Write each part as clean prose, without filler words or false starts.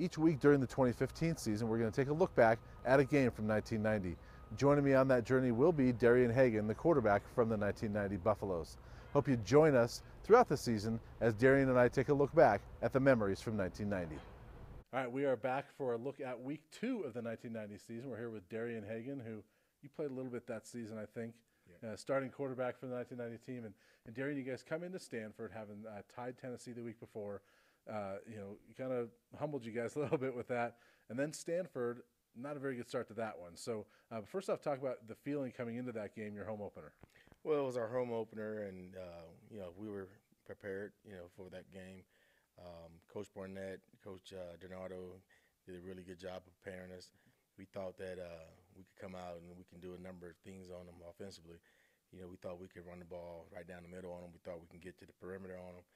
Each week during the 2015 season, we're going to take a look back at a game from 1990. Joining me on that journey will be Darian Hagan, the quarterback from the 1990 Buffaloes. Hope you join us throughout the season as Darian and I take a look back at the memories from 1990. All right, we are back for a look at week 2 of the 1990 season. We're here with Darian Hagan, who you played a little bit that season, I think. Yeah. Starting quarterback for the 1990 team. And Darian, you guys come into Stanford having tied Tennessee the week before. You kind of humbled you guys a little bit with that. And then Stanford, not a very good start to that one. So first off, talk about the feeling coming into that game, your home opener. Well, it was our home opener, and, we were prepared, for that game. Coach Barnett, Coach Donato did a really good job of preparing us. We thought that we could come out and we can do a number of things on them offensively. We thought we could run the ball right down the middle on them. We thought we can get to the perimeter on them.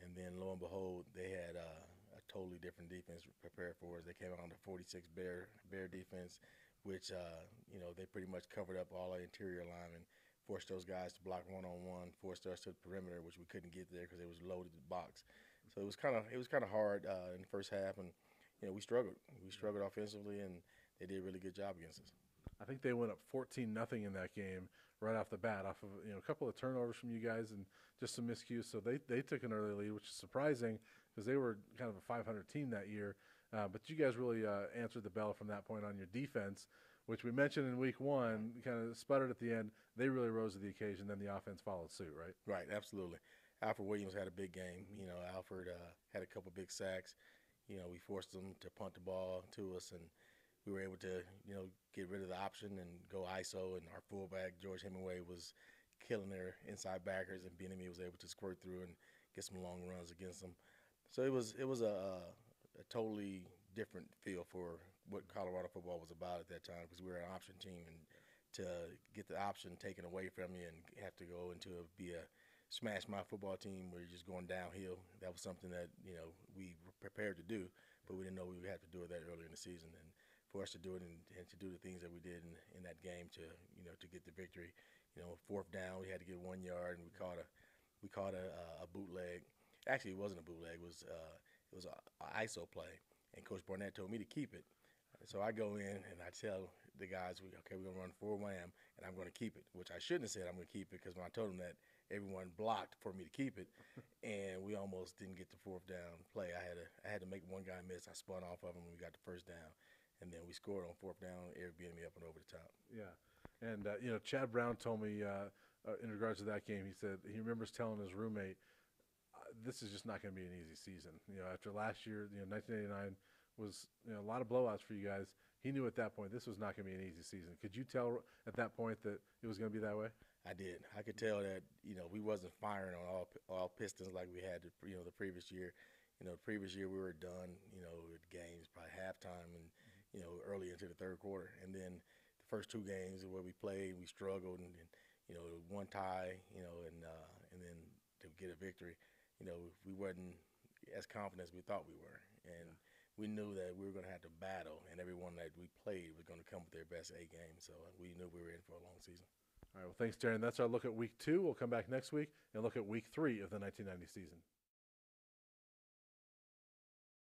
And then, lo and behold, they had a totally different defense prepared for us. They came out on the 46 Bear defense, which, they pretty much covered up all our interior linemen, forced those guys to block one-on-one, forced us to the perimeter, which we couldn't get there because it was loaded to the box. So it was kind of hard in the first half, and we struggled. We struggled offensively, and they did a really good job against us. I think they went up 14-0 in that game right off the bat, off of a couple of turnovers from you guys and just some miscues. So they took an early lead, which is surprising because they were kind of a 500 team that year. But you guys really answered the bell from that point on your defense, which we mentioned in week 1, kind of sputtered at the end. They really rose to the occasion. Then the offense followed suit, right? Right, absolutely. Alfred Williams had a big game. Alfred had a couple big sacks. We forced them to punt the ball to us, and we were able to, get rid of the option and go ISO. And our fullback, George Hemingway, was killing their inside backers, and Benemy was able to squirt through and get some long runs against them. So it was a totally different feel for what Colorado football was about at that time, because we were an option team, and to get the option taken away from you and have to go into be a smash my football team where you're just going downhill, that was something that we were prepared to do, but we didn't know we would have to do it that early in the season. And for us to do it and to do the things that we did in that game to get the victory, fourth down we had to get 1 yard, and we caught a bootleg. Actually, it wasn't a bootleg. It was an ISO play, and Coach Barnett told me to keep it. So I go in and I tell the guys, we're going to run 4 wham, and I'm going to keep it, which I shouldn't have said I'm going to keep it, because when I told them that, everyone blocked for me to keep it, and we almost didn't get the fourth down play. I had to make one guy miss. I spun off of him when we got the first down, and then we scored on fourth down, Eric beating me up and over the top. Yeah, and Chad Brown told me in regards to that game, he said he remembers telling his roommate, this is just not going to be an easy season. After last year, 1989 was a lot of blowouts for you guys. He knew at that point this was not going to be an easy season. Could you tell at that point that it was going to be that way? I did. I could tell that we wasn't firing on all pistons like we had the previous year. The previous year we were done with games by halftime and early into the third quarter. And then the first 2 games where we played, we struggled, and one tie, and then to get a victory, we wasn't as confident as we thought we were. And we knew that we were going to have to battle, and everyone that we played was going to come with their best A game. So we knew we were in for a long season. All right, well, thanks, Darren. That's our look at week 2. We'll come back next week and look at week 3 of the 1990 season.